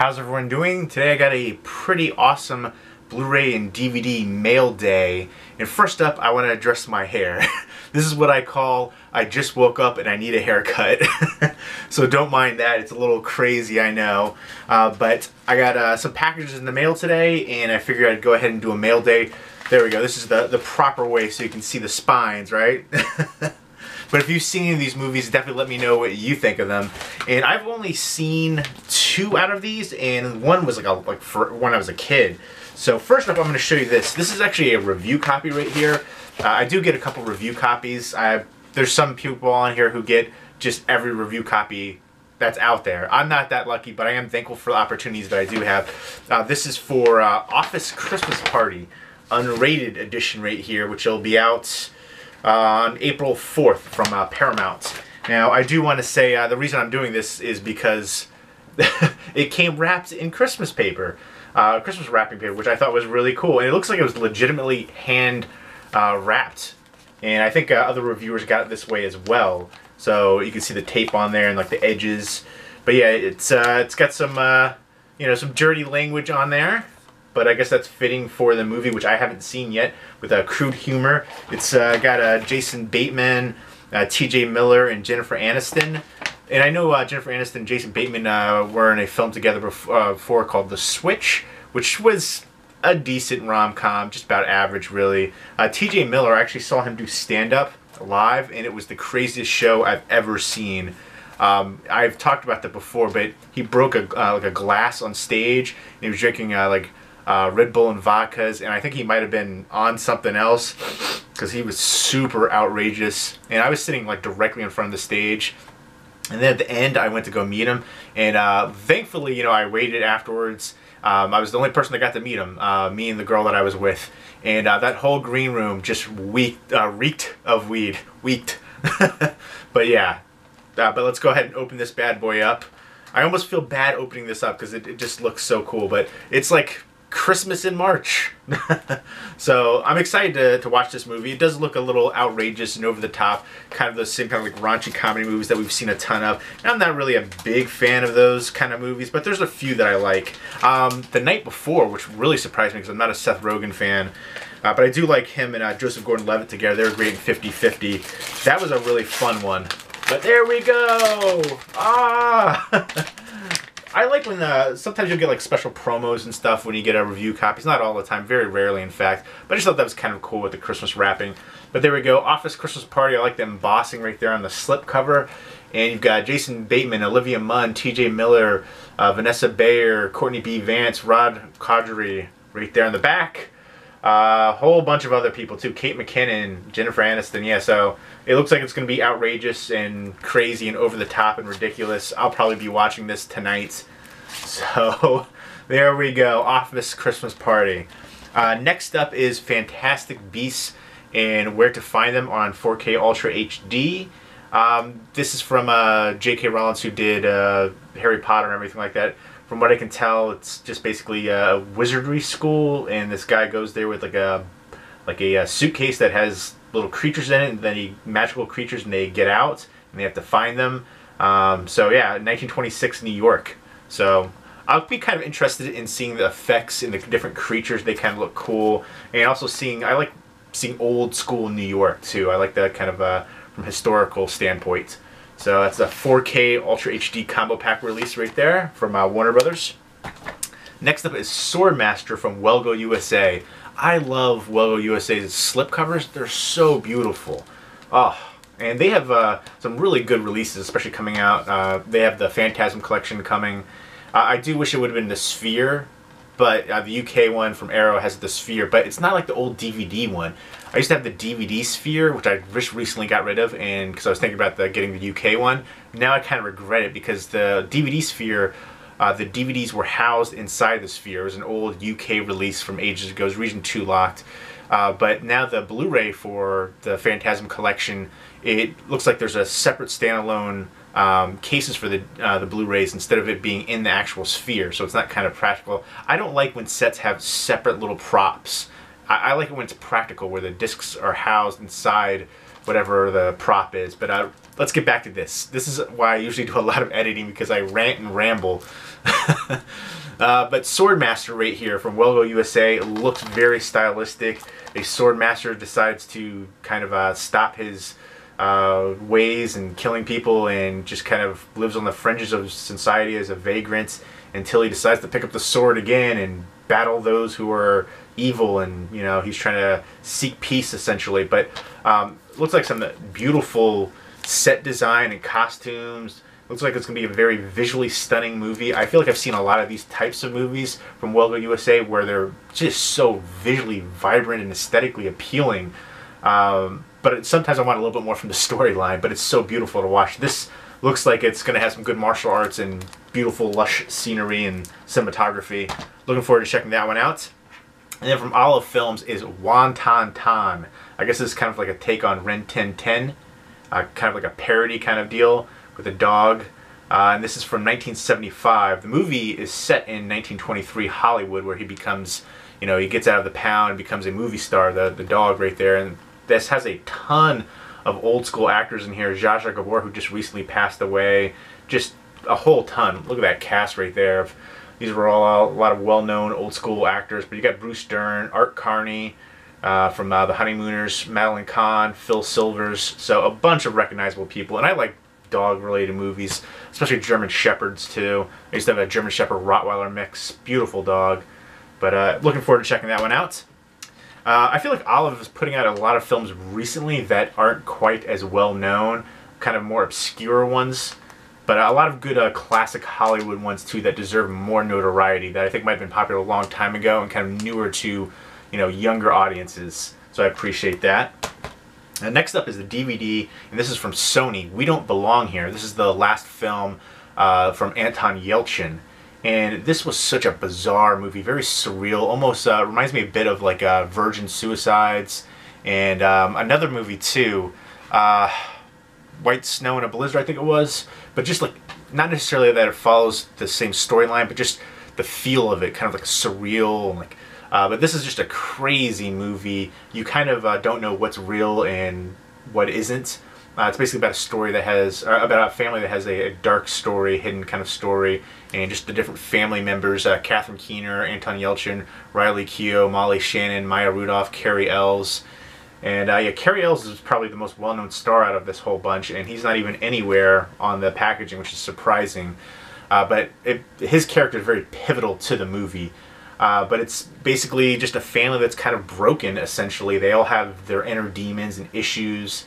How's everyone doing? Today I got a pretty awesome Blu-ray and DVD mail day. And first up, I want to address my hair. This is what I call, I just woke up and I need a haircut. So don't mind that, it's a little crazy, I know. But I got some packages in the mail today, and I figured I'd go ahead and do a mail day. There we go, this is the proper way so you can see the spines, right? But if you've seen any of these movies, definitely let me know what you think of them. And I've only seen 2 out of these, and one was like for when I was a kid. So first up, I'm going to show you this. This is actually a review copy right here. I do get a couple review copies. There's some people on here who get just every review copy that's out there. I'm not that lucky, but I am thankful for the opportunities that I do have. This is for Office Christmas Party, unrated edition right here, which will be out on April 4th from Paramount. Now, I do want to say the reason I'm doing this is because it came wrapped in Christmas paper, Christmas wrapping paper, which I thought was really cool. And it looks like it was legitimately hand wrapped. And I think other reviewers got it this way as well. So you can see the tape on there and like the edges. But yeah, it's got some you know, some dirty language on there. But I guess that's fitting for the movie, which I haven't seen yet, with crude humor. It's got Jason Bateman, T.J. Miller, and Jennifer Aniston. And I know Jennifer Aniston and Jason Bateman were in a film together before called The Switch, which was a decent rom-com, just about average, really. T.J. Miller, I actually saw him do stand-up live, and it was the craziest show I've ever seen. I've talked about that before, but he broke like a glass on stage, and he was drinking like Red Bull and vodkas, and I think he might have been on something else because he was super outrageous. And I was sitting like directly in front of the stage, and then at the end I went to go meet him, and thankfully, you know, I waited afterwards. I was the only person that got to meet him, me and the girl that I was with, and that whole green room just reeked of weed. But yeah, but let's go ahead and open this bad boy up. I almost feel bad opening this up because it just looks so cool, but it's like Christmas in March. So I'm excited to watch this movie. It does look a little outrageous and over the top, kind of the same kind of like raunchy comedy movies that we've seen a ton of. And I'm not really a big fan of those kind of movies, but there's a few that I like. The Night Before, which really surprised me because I'm not a Seth Rogen fan, but I do like him and Joseph Gordon-Levitt together. They were great in 50-50. That was a really fun one. But there we go! Ah! I like when sometimes you'll get like special promos and stuff when you get a review copies. Not all the time, very rarely in fact. But I just thought that was kind of cool with the Christmas wrapping. But there we go, Office Christmas Party. I like the embossing right there on the slip cover. And you've got Jason Bateman, Olivia Munn, T.J. Miller, Vanessa Bayer, Courtney B. Vance, Rod Caudry right there in the back. A whole bunch of other people too, Kate McKinnon, Jennifer Aniston. Yeah, so it looks like it's going to be outrageous and crazy and over the top and ridiculous. I'll probably be watching this tonight. So there we go, Office Christmas Party. Next up is Fantastic Beasts and Where to Find Them on 4K Ultra HD. This is from J.K. Rowling, who did Harry Potter and everything like that. From what I can tell, it's just basically a wizardry school, and this guy goes there with like a suitcase that has little creatures in it, and then magical creatures, and they get out, and they have to find them. So yeah, 1926 New York. So I'll be kind of interested in seeing the effects in the different creatures. They kind of look cool, and also I like seeing old school New York too. I like that kind of from historical standpoint. So that's a 4K Ultra HD combo pack release right there from Warner Brothers. Next up is Swordmaster from Welgo USA. I love Welgo USA's slipcovers. They're so beautiful. Oh, and they have some really good releases, especially coming out. They have the Phantasm collection coming. I do wish it would have been the Sphere, but the UK one from Arrow has the Sphere, but it's not like the old DVD one. I used to have the DVD Sphere, which I just recently got rid of, and because I was thinking about getting the UK one. Now I kind of regret it because the DVD Sphere, the DVDs were housed inside the Sphere. It was an old UK release from ages ago. It was Region 2 locked. But now the Blu-ray for the Phantasm collection, it looks like there's a separate standalone cases for the Blu-rays instead of it being in the actual Sphere, so it's not kind of practical. I don't like when sets have separate little props. I like it when it's practical, where the discs are housed inside whatever the prop is. But let's get back to this. This is why I usually do a lot of editing, because I rant and ramble. But Swordmaster right here from Well Go USA looks very stylistic. A Swordmaster decides to kind of stop his ways and killing people, and just kind of lives on the fringes of society as a vagrant until he decides to pick up the sword again and battle those who are evil, and you know, he's trying to seek peace essentially. But looks like some beautiful set design and costumes. Looks like it's going to be a very visually stunning movie. I feel like I've seen a lot of these types of movies from Well Go USA where they're just so visually vibrant and aesthetically appealing. But sometimes I want a little bit more from the storyline, but it's so beautiful to watch. This looks like it's going to have some good martial arts and beautiful lush scenery and cinematography. Looking forward to checking that one out. And then from Olive Films is Ton Ton. I guess this is kind of like a take on Ren 1010, kind of like a parody kind of deal with a dog. And this is from 1975. The movie is set in 1923 Hollywood, where he becomes, you know, he gets out of the pound and becomes a movie star, the dog right there. And this has a ton of old school actors in here. Zsa Zsa Gabor, who just recently passed away. Just a whole ton. Look at that cast right there. These were all a lot of well-known old school actors. But you got Bruce Dern, Art Carney from The Honeymooners, Madeline Kahn, Phil Silvers. So a bunch of recognizable people. And I like dog-related movies, especially German Shepherds too. I used to have a German Shepherd Rottweiler mix. Beautiful dog. But looking forward to checking that one out. I feel like Olive is putting out a lot of films recently that aren't quite as well known, kind of more obscure ones, but a lot of good classic Hollywood ones too that deserve more notoriety, that I think might have been popular a long time ago and kind of newer to, you know, younger audiences. So I appreciate that. Next up is the DVD, and this is from Sony. We Don't Belong Here. This is the last film from Anton Yelchin. And this was such a bizarre movie, very surreal, almost reminds me a bit of like Virgin Suicides, and another movie too, White Snow in a Blizzard, I think it was, but just like, not necessarily that it follows the same storyline, but just the feel of it, kind of like surreal, and like, but this is just a crazy movie. You kind of don't know what's real and what isn't. It's basically about a story that has, about a family that has a dark story, hidden kind of story, and just the different family members, Catherine Keener, Anton Yelchin, Riley Keough, Molly Shannon, Maya Rudolph, Carrie Ells. And yeah, Carrie Ells is probably the most well-known star out of this whole bunch, and he's not even anywhere on the packaging, which is surprising. But his character is very pivotal to the movie. But it's basically just a family that's kind of broken, essentially. They all have their inner demons and issues.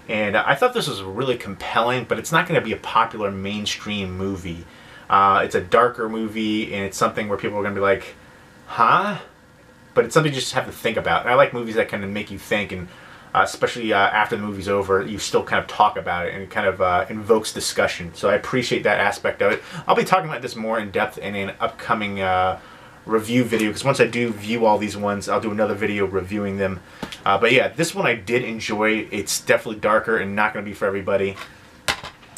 And I thought this was really compelling, but it's not going to be a popular mainstream movie. It's a darker movie, and it's something where people are going to be like, huh? But it's something you just have to think about. And I like movies that kind of make you think, and especially after the movie's over, you still kind of talk about it, and it kind of invokes discussion. So I appreciate that aspect of it. I'll be talking about this more in depth in an upcoming review video, because once I do view all these ones, I'll do another video reviewing them. But yeah, this one I did enjoy. It's definitely darker and not going to be for everybody,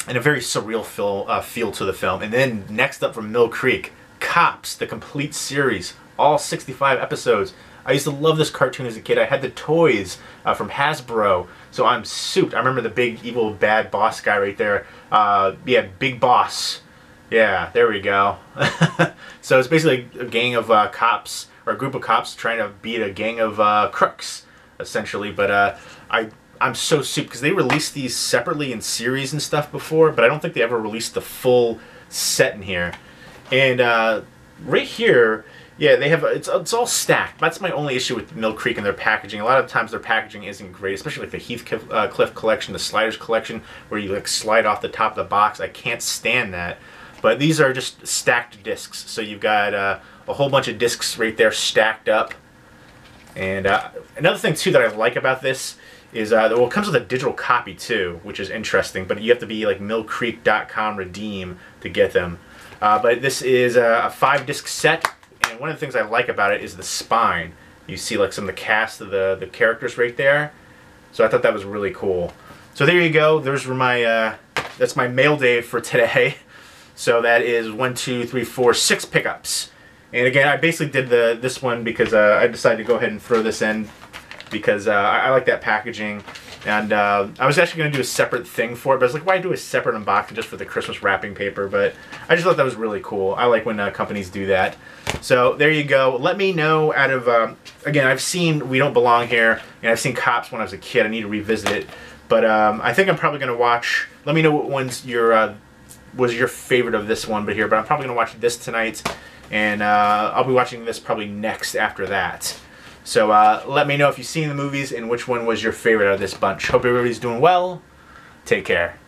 and a very surreal feel to the film. And then next up from Mill Creek, C.O.P.S, the complete series, all 65 episodes. I used to love this cartoon as a kid. I had the toys from Hasbro, so I'm souped. I remember the big evil bad boss guy right there. Yeah, Big Boss. Yeah, there we go. So it's basically a gang of cops, or a group of cops trying to beat a gang of crooks, essentially. But I'm so souped, because they released these separately in series and stuff before, but I don't think they ever released the full set in here. And right here, yeah, they have, it's all stacked. That's my only issue with Mill Creek and their packaging. A lot of times their packaging isn't great, especially like the Heathcliff collection, the Sliders collection, where you like slide off the top of the box. I can't stand that. But these are just stacked discs. So you've got a whole bunch of discs right there stacked up. And another thing too that I like about this is, well, it comes with a digital copy too, which is interesting. But you have to be like millcreek.com redeem to get them. But this is a 5-disc set. And one of the things I like about it is the spine. You see like some of the cast of the characters right there. So I thought that was really cool. So there you go. There's my that's my mail day for today. So that is 1, 2, 3, 4, 6 pickups. And again, I basically did this one because I decided to go ahead and throw this in because I like that packaging. And I was actually going to do a separate thing for it, but I was like, why do a separate unboxing just for the Christmas wrapping paper? But I just thought that was really cool. I like when companies do that. So there you go. Let me know out of, again, I've seen We Don't Belong Here, and I've seen C.O.P.S when I was a kid. I need to revisit it. But I think I'm probably going to watch, let me know what one's your, was your favorite of this one, but I'm probably going to watch this tonight, and I'll be watching this probably next after that. So let me know if you've seen the movies and which one was your favorite out of this bunch. Hope everybody's doing well. Take care.